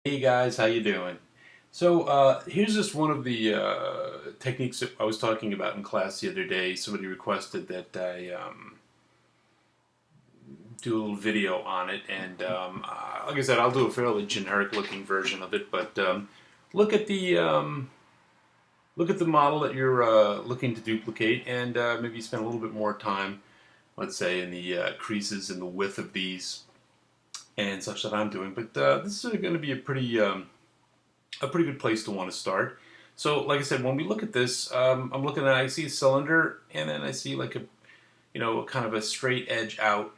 Hey guys, how you doing? So here's just one of the techniques that I was talking about in class the other day. Somebody requested that I do a little video on it, and like I said, I'll do a fairly generic-looking version of it. But look at the look at the model that you're looking to duplicate, and maybe spend a little bit more time, let's say, in the creases and the width of these and such that I'm doing. But this is going to be a pretty good place to want to start. So, like I said, when we look at this, I'm looking at, I see a cylinder, and then I see like a, kind of a straight edge out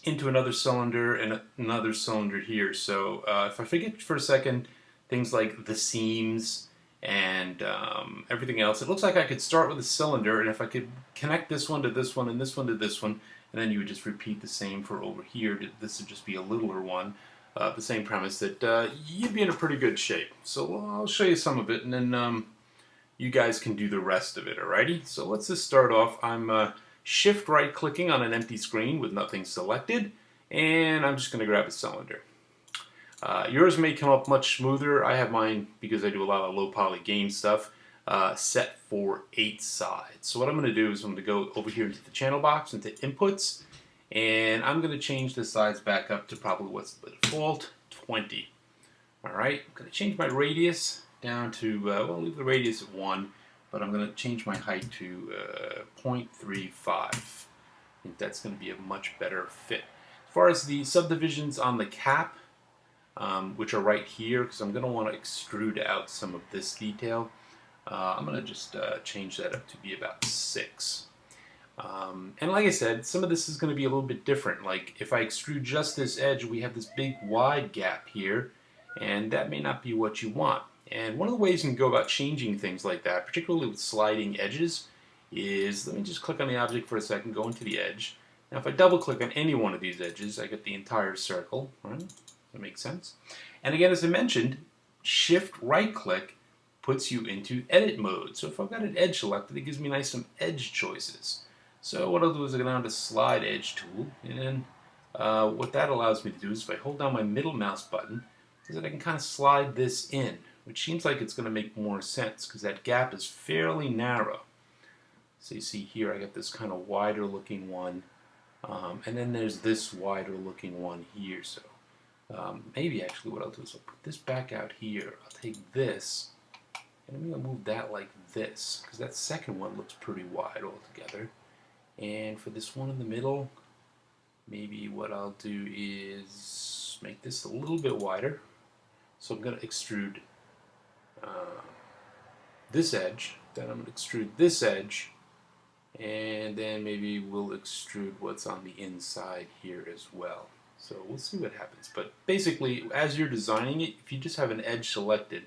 into another cylinder and another cylinder here. So, if I forget for a second things like the seams and everything else, it looks like I could start with a cylinder, and if I could connect this one to this one and this one to this one, and then you would just repeat the same for over here. This would just be a littler one. The same premise that you'd be in a pretty good shape. So I'll show you some of it, and then you guys can do the rest of it, alrighty? So let's just start off. I'm shift right clicking on an empty screen with nothing selected, and I'm just going to grab a cylinder. Yours may come up much smoother. I have mine, because I do a lot of low poly game stuff, set for 8 sides. So what I'm going to do is I'm going to go over here into the channel box, into inputs, and I'm going to change the size back up to probably what's the default, 20. Alright, I'm going to change my radius down to, well, leave the radius at 1, but I'm going to change my height to 0.35. I think that's going to be a much better fit. As far as the subdivisions on the cap, which are right here, because I'm going to want to extrude out some of this detail, I'm going to just change that up to be about 6. And like I said, some of this is going to be a little bit different. Like if I extrude just this edge, we have this big wide gap here, and that may not be what you want. And one of the ways you can go about changing things like that, particularly with sliding edges, is, let me just click on the object for a second, go into the edge. Now if I double click on any one of these edges, I get the entire circle, right? That makes sense. And again, as I mentioned, shift right click puts you into edit mode. So if I've got an edge selected, it gives me nice some edge choices. So what I'll do is I go down to slide edge tool, and what that allows me to do is if I hold down my middle mouse button, is that I can kind of slide this in, which seems like it's going to make more sense because that gap is fairly narrow. So you see here I got this kind of wider looking one, and then there's this wider looking one here. So maybe actually what I'll do is I'll put this back out here. I'll take this, and I'm going to move that like this, because that second one looks pretty wide altogether. And for this one in the middle, maybe what I'll do is make this a little bit wider. So I'm going to extrude this edge, then I'm going to extrude this edge, and then maybe we'll extrude what's on the inside here as well. So we'll see what happens. But basically, as you're designing it, if you just have an edge selected,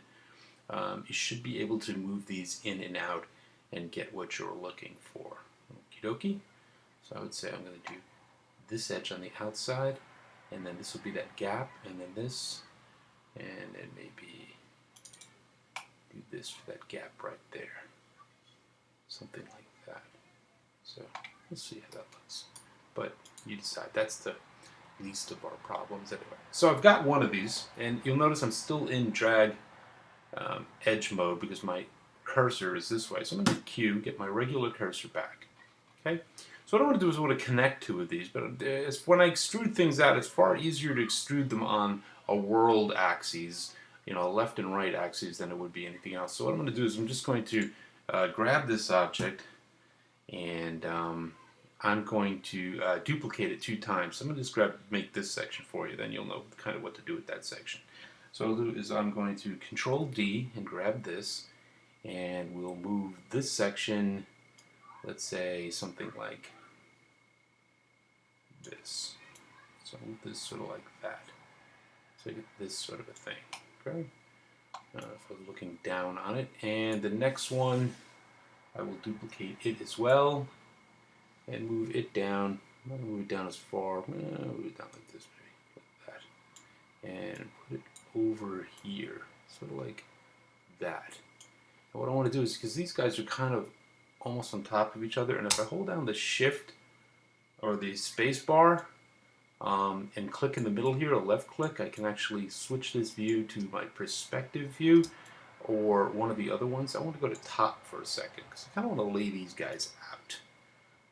you should be able to move these in and out and get what you're looking for. Okie dokie. So I would say I'm going to do this edge on the outside, and then this will be that gap, and then this, and then maybe do this for that gap right there. Something like that. So we'll see how that looks. But you decide. That's the least of our problems anyway. So I've got one of these, and you'll notice I'm still in drag edge mode because my cursor is this way. So I'm going to Q, get my regular cursor back. Okay. So what I want to do is I want to connect two of these, but when I extrude things out, it's far easier to extrude them on a world axis, left and right axes, than it would be anything else. So what I'm going to do is I'm just going to grab this object, and I'm going to duplicate it 2 times. So I'm going to just make this section for you, then you'll know kind of what to do with that section. So what I'll do is I'm going to Control D and grab this, and we'll move this section, let's say something like this. So move this sort of like that. So you get this sort of a thing. Okay. If I was looking down on it, and the next one, I will duplicate it as well and move it down. I'm not going to move it down as far. Move it down like this, maybe like that, and put it over here, sort of like that. And what I want to do is, because these guys are kind of almost on top of each other, and if I hold down the shift or the space bar, and click in the middle here, a left click, I can actually switch this view to my perspective view or one of the other ones. I want to go to top for a second because I kind of want to lay these guys out.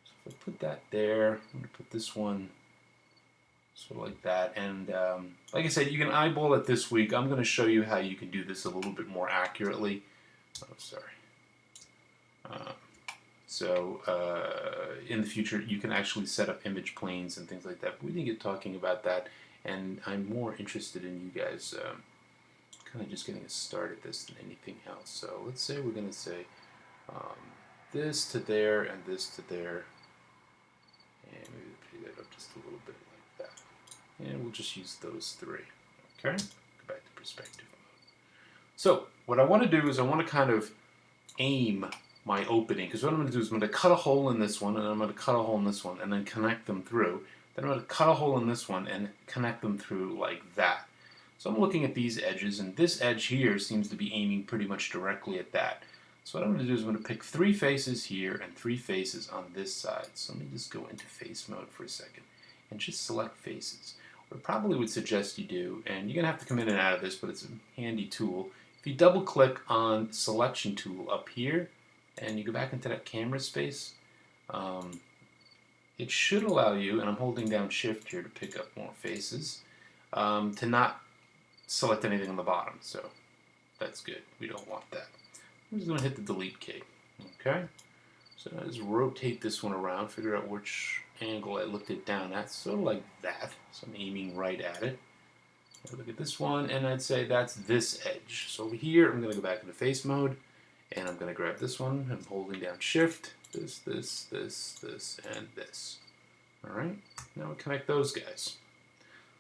So if I put that there, I'm going to put this one sort of like that. And like I said, you can eyeball it this week. I'm going to show you how you can do this a little bit more accurately. Oh, sorry. In the future, you can actually set up image planes and things like that. But we didn't get talking about that, and I'm more interested in you guys kind of just getting a start at this than anything else. So let's say we're going to say this to there and this to there, and maybe put that up just a little bit like that. And we'll just use those three. Okay? Go back to perspective mode. So what I want to do is I want to kind of aim my opening, because what I'm going to do is I'm going to cut a hole in this one, and I'm going to cut a hole in this one, and then connect them through. Then I'm going to cut a hole in this one and connect them through like that. So I'm looking at these edges, and this edge here seems to be aiming pretty much directly at that. So what I'm going to do is I'm going to pick 3 faces here and 3 faces on this side. So let me just go into face mode for a second and just select faces. What I probably would suggest you do, and you're going to have to come in and out of this, but it's a handy tool. If you double click on selection tool up here, and you go back into that camera space, it should allow you, and I'm holding down shift here to pick up more faces, to not select anything on the bottom. So that's good. We don't want that. I'm just going to hit the delete key. Okay? So I just rotate this one around, figure out which angle I looked it down at, sort of like that. So I'm aiming right at it. Look at this one, and I'd say that's this edge. So over here, I'm going to go back into face mode, and I'm going to grab this one. I'm holding down shift, this, and this. Alright, now we connect those guys.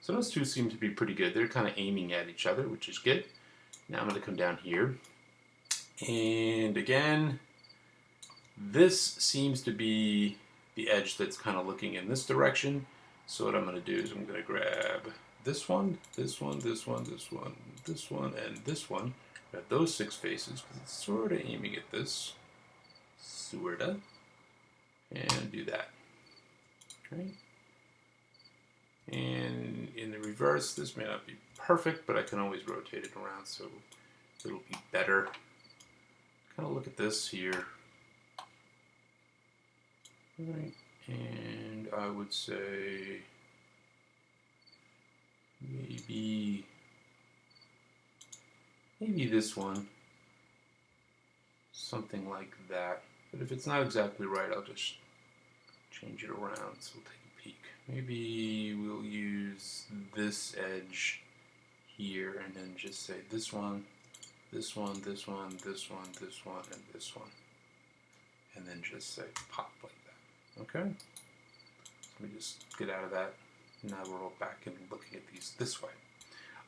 So those two seem to be pretty good. They're kind of aiming at each other, which is good. Now I'm going to come down here. And again, this seems to be the edge that's kind of looking in this direction. So what I'm going to do is I'm going to grab this one, this one, this one, this one, this one, and this one. Grab those 6 faces because it's sort of aiming at this. Sorta. And do that. Okay. And in the reverse, this may not be perfect, but I can always rotate it around so it'll be better. Kind of look at this here. All right. And I would say maybe this one, something like that. But if it's not exactly right, I'll just change it around. So we'll take a peek. Maybe we'll use this edge here and then just say this one, this one, this one, this one, this one, and this one. And then just say pop like that. Okay? Let me just get out of that. Now we're all back and looking at these this way.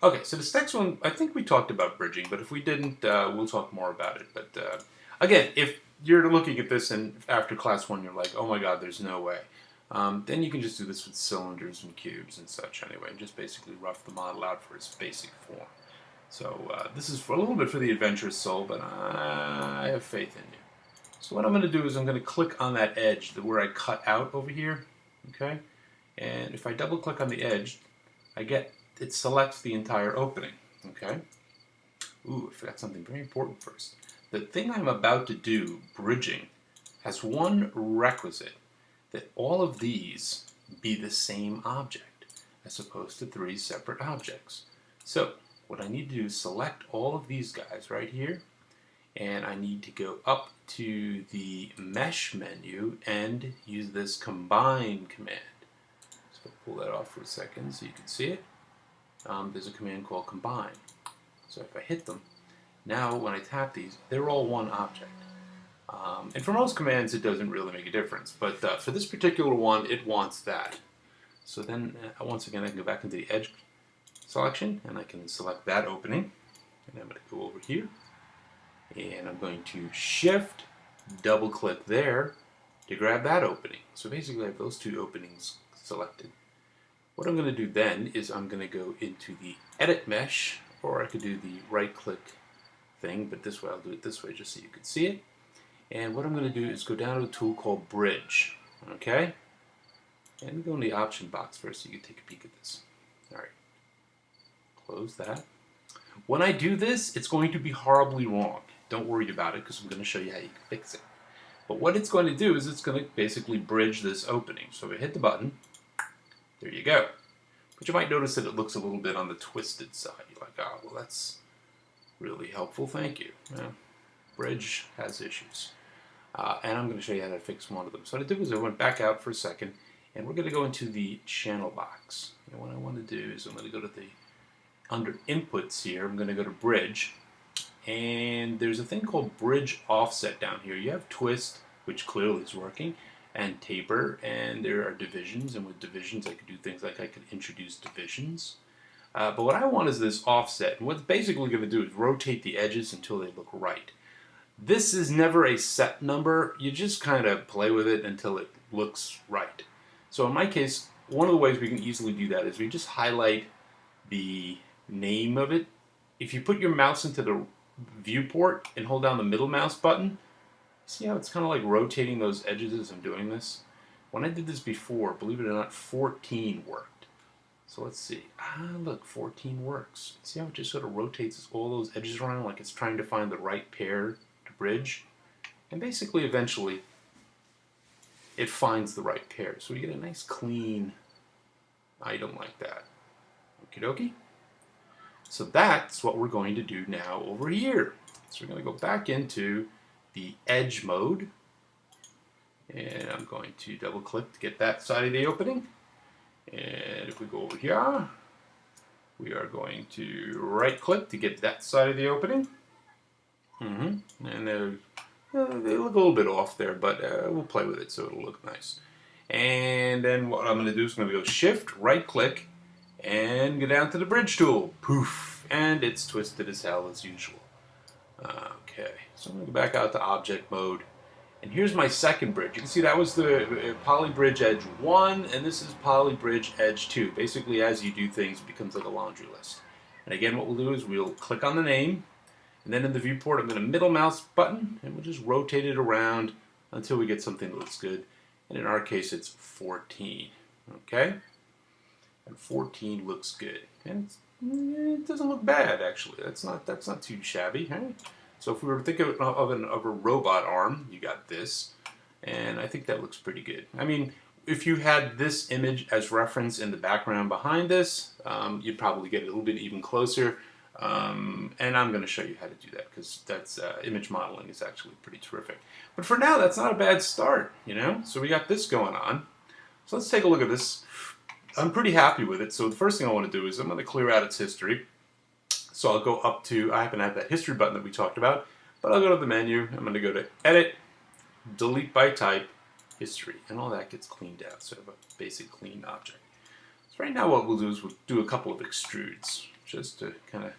Okay, so this next one, I think we talked about bridging, but if we didn't, we'll talk more about it. But again, if you're looking at this and after class 1 you're like, oh my god, there's no way, then you can just do this with cylinders and cubes and such anyway, and just basically rough the model out for its basic form. So this is for a little bit for the adventurous soul, but I have faith in you. So what I'm going to do is I'm going to click on that edge where I cut out over here, okay? And if I double click on the edge, it selects the entire opening, okay? Ooh, I forgot something very important first. The thing I'm about to do, bridging, has one requisite, that all of these be the same object, as opposed to 3 separate objects. So, what I need to do is select all of these guys right here, and I need to go up to the Mesh menu and use this Combine command. So I'll pull that off for a second so you can see it. There's a command called Combine. So if I hit them, now when I tap these, they're all one object. And for most commands it doesn't really make a difference, but for this particular one it wants that. So then once again I can go back into the edge selection and I can select that opening, and I'm going to go over here and I'm going to shift double click there to grab that opening. So basically I have those 2 openings selected. What I'm going to do then is I'm going to go into the edit mesh, or I could do the right click thing, but this way I'll do it this way just so you can see it. And what I'm going to do is go down to a tool called bridge. Okay? And we go in the option box first so you can take a peek at this. All right, close that. When I do this, it's going to be horribly wrong. Don't worry about it because I'm going to show you how you can fix it. But what it's going to do is it's going to basically bridge this opening. So we hit the button. There you go. But you might notice that it looks a little bit on the twisted side. You're like, oh, well, that's really helpful. Thank you. Well, bridge has issues. And I'm going to show you how to fix one of them. So what I did was I went back out for a second, and we're going to go into the channel box. And what I want to do is I'm going to go to the, under inputs here, I'm going to go to bridge. And there's a thing called bridge offset down here. You have twist, which clearly is working, and taper, and there are divisions, and with divisions I could do things like I could introduce divisions. But what I want is this offset, and what it's basically going to do is rotate the edges until they look right. This is never a set number, you just kind of play with it until it looks right. So in my case, one of the ways we can easily do that is we just highlight the name of it. If you put your mouse into the viewport and hold down the middle mouse button, see how it's kind of like rotating those edges as I'm doing this? When I did this before, believe it or not, 14 worked. So let's see. Look, 14 works. See how it just sort of rotates all those edges around like it's trying to find the right pair to bridge? And basically, eventually, it finds the right pair. So we get a nice clean item like that. Okie dokie. So that's what we're going to do now over here. So we're going to go back into the edge mode. And I'm going to double click to get that side of the opening. And if we go over here, we are going to right click to get that side of the opening. And they look a little bit off there, but we'll play with it so it'll look nice. And then what I'm going to do is I'm going to go shift, right click, and go down to the bridge tool. Poof! And it's twisted as hell as usual. Okay, so I'm going to go back out to object mode. And here's my second bridge. You can see that was the poly bridge edge 1, and this is poly bridge edge 2. Basically, as you do things, it becomes like a laundry list. And again, what we'll do is we'll click on the name, and then in the viewport, I'm going to middle mouse button, and we'll just rotate it around until we get something that looks good. And in our case, it's 14. Okay? And 14 looks good. And it doesn't look bad, actually. That's not too shabby, huh? So if we were to think of a robot arm, you got this, and I think that looks pretty good. I mean, if you had this image as reference in the background behind this, you'd probably get it a little bit even closer. And I'm going to show you how to do that because that's image modeling is actually pretty terrific. But for now, that's not a bad start, you know. So we got this going on. So let's take a look at this. I'm pretty happy with it. So the first thing I want to do is I'm going to clear out its history. So I'll go up to, I happen to have that history button that we talked about, but I'll go to the menu, I'm going to go to Edit, Delete by Type, History, and all that gets cleaned out, so I have a basic clean object. So right now what we'll do is we'll do a couple of extrudes, just to kind of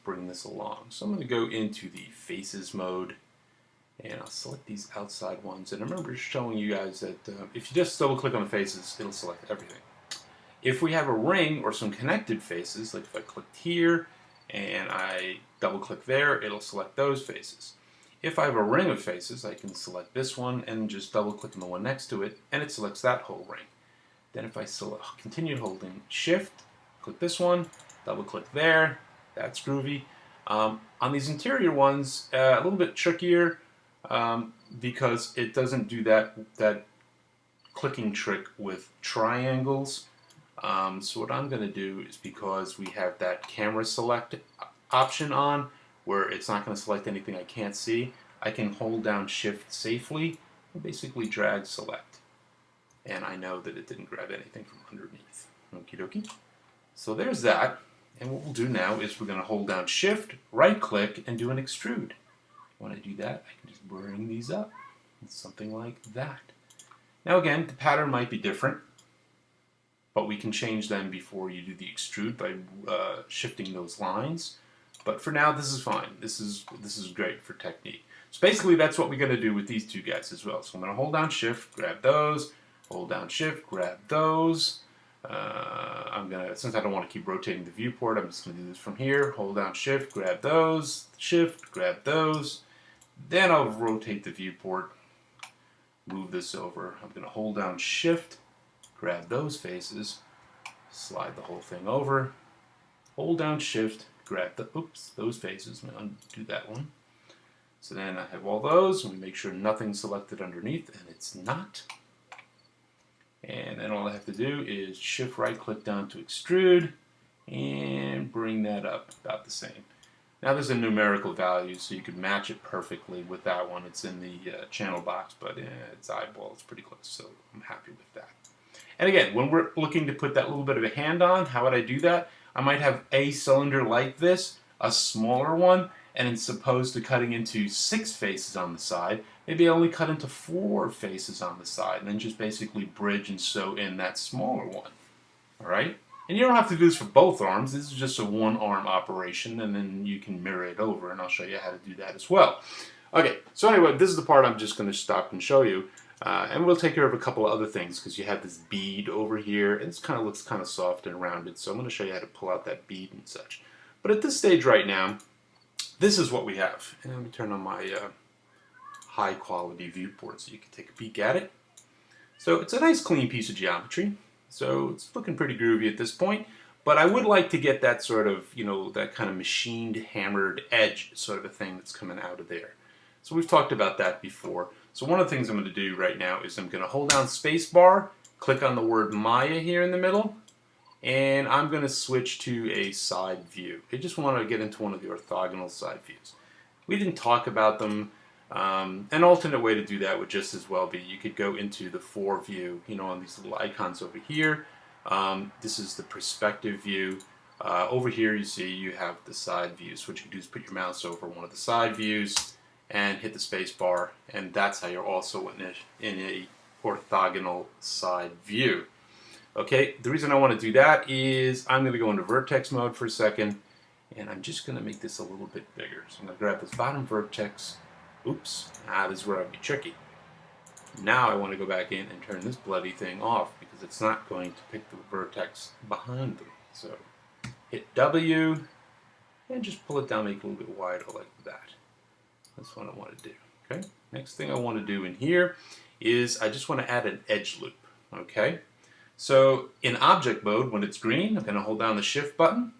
bring this along. So I'm going to go into the Faces mode, and I'll select these outside ones, and I remember showing you guys that if you just double click on the faces, it'll select everything. If we have a ring or some connected faces, like if I clicked here, and I double click there, it'll select those faces. If I have a ring of faces, I can select this one and just double click on the one next to it, and it selects that whole ring. Then if I continue holding shift, click this one, double click there, that's groovy. On these interior ones, a little bit trickier because it doesn't do that clicking trick with triangles. So what I'm going to do is, because we have that camera select option on where it's not going to select anything I can't see, I can hold down shift safely and basically drag select. And I know that it didn't grab anything from underneath. Okie dokie. So there's that. And what we'll do now is we're going to hold down shift, right click, and do an extrude. When I do that, I can just bring these up. It's something like that. Now again, the pattern might be different, but we can change them before you do the extrude by shifting those lines. But for now, this is fine. This is great for technique. So basically, that's what we're going to do with these two guys as well. So I'm going to hold down shift, grab those, hold down shift, grab those. Since I don't want to keep rotating the viewport, I'm just going to do this from here. Hold down shift, grab those, shift, grab those. Then I'll rotate the viewport, move this over. I'm going to hold down shift, grab those faces, slide the whole thing over, hold down Shift, grab those faces, I'm going to undo that one. So then I have all those, and we make sure nothing's selected underneath, and it's not. And then all I have to do is Shift right click down to Extrude, and bring that up about the same. Now there's a numerical value, so you could match it perfectly with that one. It's in the channel box, but it's eyeball, it's pretty close, so I'm happy with that. And again, when we're looking to put that little bit of a hand on, how would I do that? I might have a cylinder like this, a smaller one, and it's opposed to cutting into 6 faces on the side, maybe I only cut into 4 faces on the side, and then just basically bridge and sew in that smaller one. Alright? And you don't have to do this for both arms, this is just a one-arm operation, and then you can mirror it over, and I'll show you how to do that as well. Okay, so anyway, this is the part I'm just going to stop and show you. And we'll take care of a couple of other things because you have this bead over here and it kind of looks kind of soft and rounded, so I'm going to show you how to pull out that bead and such. But at this stage right now, this is what we have. And let me turn on my high quality viewport so you can take a peek at it. So it's a nice clean piece of geometry, so it's looking pretty groovy at this point, but I would like to get that sort of, you know, that kind of machined, hammered edge sort of a thing that's coming out of there. So we've talked about that before. So one of the things I'm going to do right now is I'm going to hold down spacebar, click on the word Maya here in the middle, and I'm going to switch to a side view. I just want to get into one of the orthogonal side views. We didn't talk about them. An alternate way to do that would just as well be you could go into the 4 view, you know, on these little icons over here. This is the perspective view. Over here you see you have the side views. What you can do is put your mouse over one of the side views and hit the space bar, and that's how you're also in a orthogonal side view. Okay, the reason I want to do that is I'm going to go into vertex mode for a second, and I'm just going to make this a little bit bigger. So I'm going to grab this bottom vertex. Oops, this is where I'd be tricky. Now I want to go back in and turn this bloody thing off because it's not going to pick the vertex behind them. So hit W and just pull it down, make it a little bit wider like that. That's what I want to do. Okay. Next thing I want to do in here is I just want to add an edge loop. Okay. So in object mode, when it's green, I'm going to hold down the Shift button,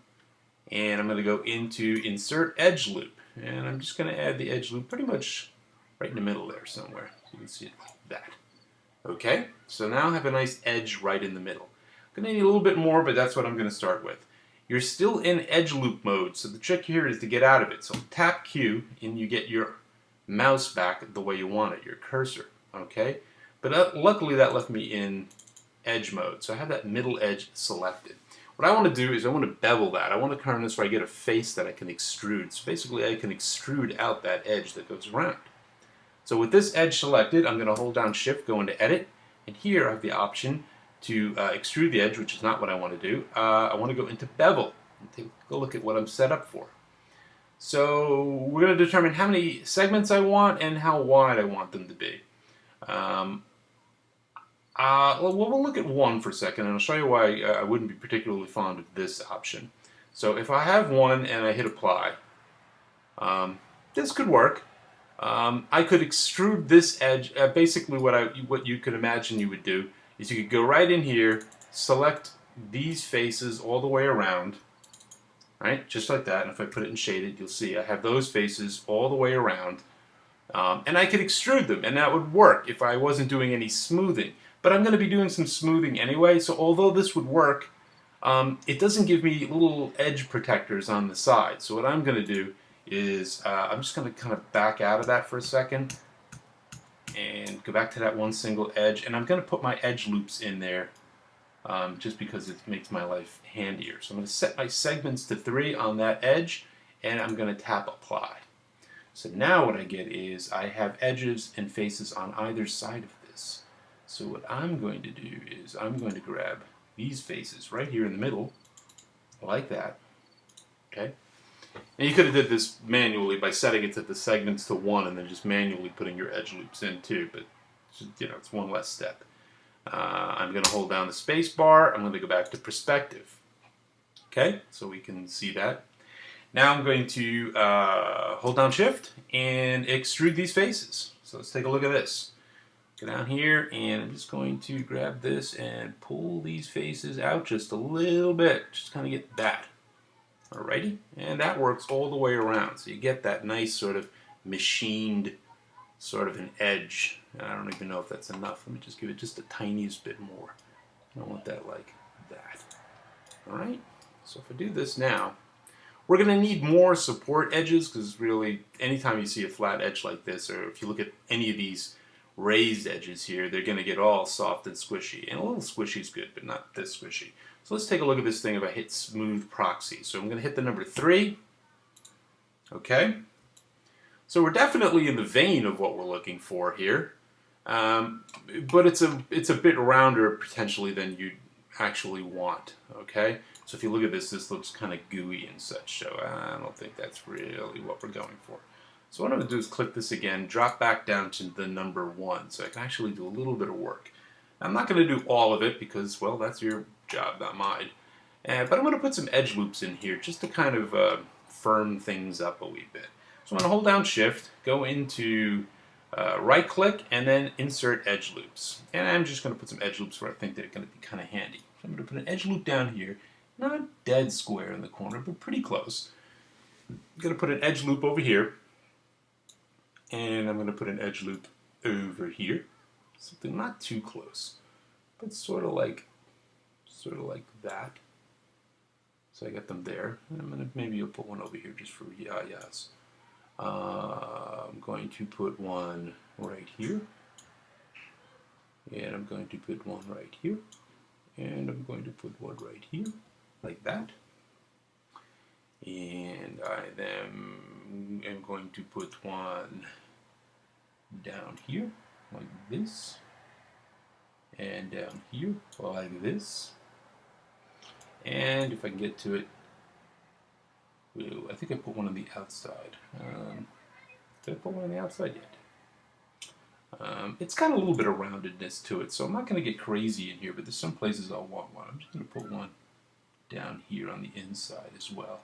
and I'm going to go into Insert Edge Loop, and I'm just going to add the edge loop pretty much right in the middle there somewhere. So you can see it like that. Okay. So now I have a nice edge right in the middle. I'm going to need a little bit more, but that's what I'm going to start with. You're still in edge loop mode, so the trick here is to get out of it. So tap Q and you get your mouse back the way you want it, your cursor, okay? But luckily that left me in edge mode, so I have that middle edge selected. What I want to do is I want to bevel that. I want to turn this where I get a face that I can extrude. So basically I can extrude out that edge that goes around. So with this edge selected, I'm going to hold down Shift, go into Edit, and here I have the option to extrude the edge, which is not what I want to do. I want to go into bevel and take a look at what I'm set up for. So we're going to determine how many segments I want and how wide I want them to be. We'll look at 1 for a second, and I'll show you why I wouldn't be particularly fond of this option. So if I have 1 and I hit apply, this could work. I could extrude this edge. Basically what you could imagine you would do is you could go right in here, select these faces all the way around, right, just like that. And if I put it in shaded, you'll see I have those faces all the way around, and I could extrude them, and that would work if I wasn't doing any smoothing. But I'm going to be doing some smoothing anyway, so although this would work, it doesn't give me little edge protectors on the side. So what I'm going to do is I'm just going to kind of back out of that for a second and go back to that one single edge, and I'm going to put my edge loops in there just because it makes my life handier. So I'm going to set my segments to 3 on that edge, and I'm going to tap apply. So now what I get is I have edges and faces on either side of this. So what I'm going to do is I'm going to grab these faces right here in the middle, like that. Okay. And you could have did this manually by setting it to the segments to 1 and then just manually putting your edge loops in too, but you know, it's one less step. I'm going to hold down the space bar. I'm going to go back to perspective. Okay, so we can see that. Now I'm going to hold down Shift and extrude these faces. So let's take a look at this. Go down here, and I'm just going to grab this and pull these faces out just a little bit. Just kind of get that. Alrighty, and that works all the way around. So you get that nice sort of machined sort of an edge. And I don't even know if that's enough. Let me just give it just the tiniest bit more. I don't want that like that. Alright, so if I do this now, we're going to need more support edges, because really anytime you see a flat edge like this, or if you look at any of these raised edges here, they're going to get all soft and squishy. And a little squishy is good, but not this squishy. So let's take a look at this thing if I hit smooth proxy. So I'm going to hit the number 3. Okay. So we're definitely in the vein of what we're looking for here. But it's a bit rounder potentially than you'd actually want. Okay. So if you look at this, this looks kind of gooey and such. So I don't think that's really what we're going for. So what I'm going to do is click this again, drop back down to the number 1, so I can actually do a little bit of work. I'm not going to do all of it because, well, that's your job, not mine. But I'm going to put some edge loops in here just to kind of firm things up a wee bit. So I'm going to hold down Shift, go into right-click, and then Insert Edge Loops. And I'm just going to put some edge loops where I think they're going to be kind of handy. So I'm going to put an edge loop down here, not dead square in the corner, but pretty close. I'm going to put an edge loop over here. And I'm going to put an edge loop over here. Something not too close, but sort of like that. So I got them there. And I'm going to maybe put one over here just for yes. I'm going to put one right here. And I'm going to put one right here. And I'm going to put one right here, like that. And I then am going to put one down here, like this, and down here, like this. And if I can get to it, I think I put one on the outside. Did I put one on the outside yet? It's got a little bit of roundedness to it, so I'm not going to get crazy in here, but there's some places I'll want one. I'm just going to put one down here on the inside as well.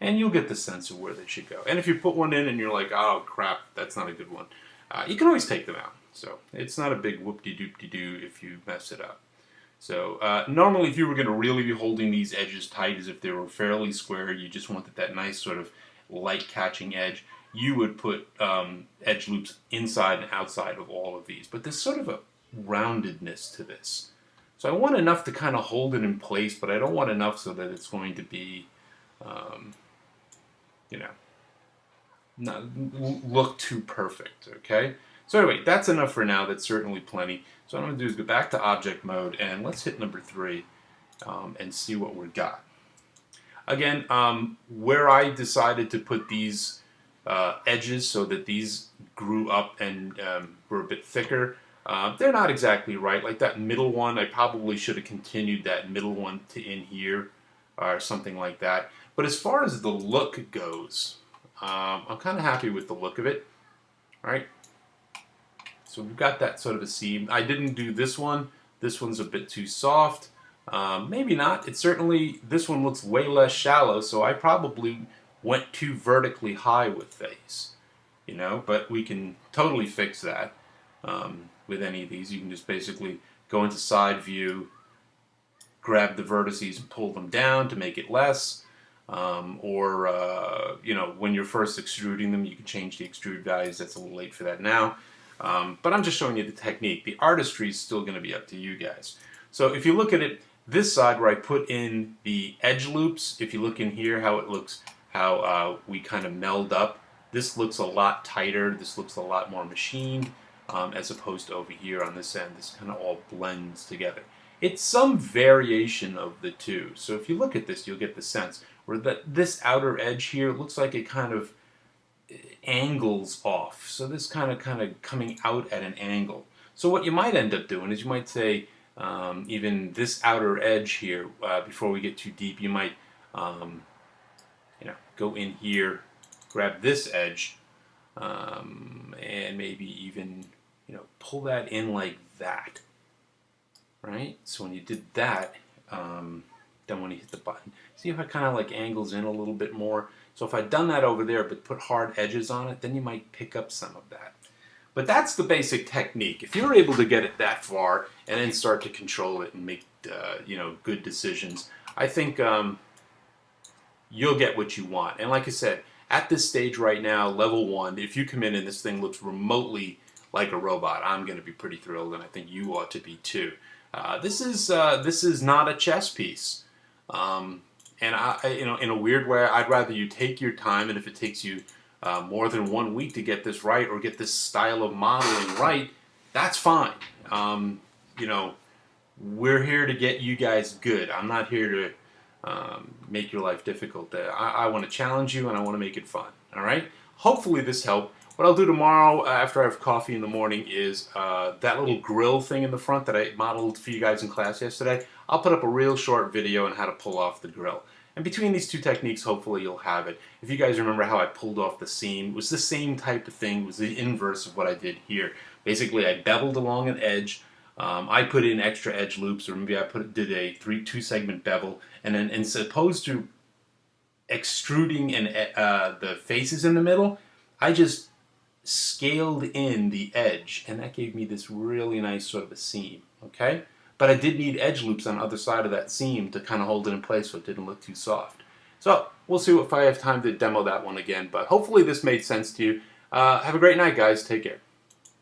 And you'll get the sense of where they should go. And if you put one in and you're like, oh crap, that's not a good one, you can always take them out. So it's not a big whoop-de-doop-de-doo if you mess it up. So normally if you were going to really be holding these edges tight as if they were fairly square, you just wanted that nice sort of light catching edge, you would put edge loops inside and outside of all of these. But there's sort of a roundedness to this. So I want enough to kind of hold it in place, but I don't want enough so that it's going to be you know, not look too perfect, okay? So anyway, that's enough for now. That's certainly plenty. So what I'm going to do is go back to object mode, and let's hit number 3 and see what we've got. Again, where I decided to put these edges so that these grew up and were a bit thicker, they're not exactly right. Like that middle one, I probably should have continued that middle one to in here or something like that. But as far as the look goes, I'm kind of happy with the look of it. All right. So we've got that sort of a seam. I didn't do this one. This one's a bit too soft. Maybe not. It certainly, this one looks way less shallow, so I probably went too vertically high with these. You know, but we can totally fix that with any of these. You can just basically go into side view, grab the vertices and pull them down to make it less. You know, when you're first extruding them, you can change the extrude values. That's a little late for that now. But I'm just showing you the technique. The artistry is still going to be up to you guys. So if you look at it, this side where I put in the edge loops, if you look in here how it looks, how we kind of meld up, this looks a lot tighter. This looks a lot more machined as opposed to over here on this end. This kind of all blends together. It's some variation of the two. So if you look at this, you'll get the sense where this outer edge here looks like it kind of angles off. So this kind of coming out at an angle. So what you might end up doing is you might say even this outer edge here, before we get too deep, you might you know, go in here, grab this edge, and maybe even, you know, pull that in like that. Right? So when you did that, then when you hit the button, see if it kind of like angles in a little bit more. So if I'd done that over there but put hard edges on it, then you might pick up some of that. But that's the basic technique. If you're able to get it that far and then start to control it and make good decisions, I think you'll get what you want. And like I said, at this stage right now, level 1, if you come in and this thing looks remotely like a robot, I'm going to be pretty thrilled, and I think you ought to be too. This is not a chess piece, and in a weird way, I'd rather you take your time, and if it takes you more than 1 week to get this right or get this style of modeling right, that's fine. We're here to get you guys good. I'm not here to make your life difficult. I want to challenge you, and I want to make it fun. All right? Hopefully this helped. What I'll do tomorrow after I have coffee in the morning is that little grill thing in the front that I modeled for you guys in class yesterday. I'll put up a real short video on how to pull off the grill. And between these two techniques, hopefully you'll have it. If you guys remember how I pulled off the seam, it was the same type of thing. It was the inverse of what I did here. Basically, I beveled along an edge. I put in extra edge loops, or maybe I did a two-segment bevel, and then as opposed to extruding the faces in the middle, I just scaled in the edge, and that gave me this really nice sort of a seam. Okay, but I did need edge loops on the other side of that seam to kind of hold it in place so it didn't look too soft. So we'll see if I have time to demo that one again, but hopefully this made sense to you. Have a great night, guys. Take care.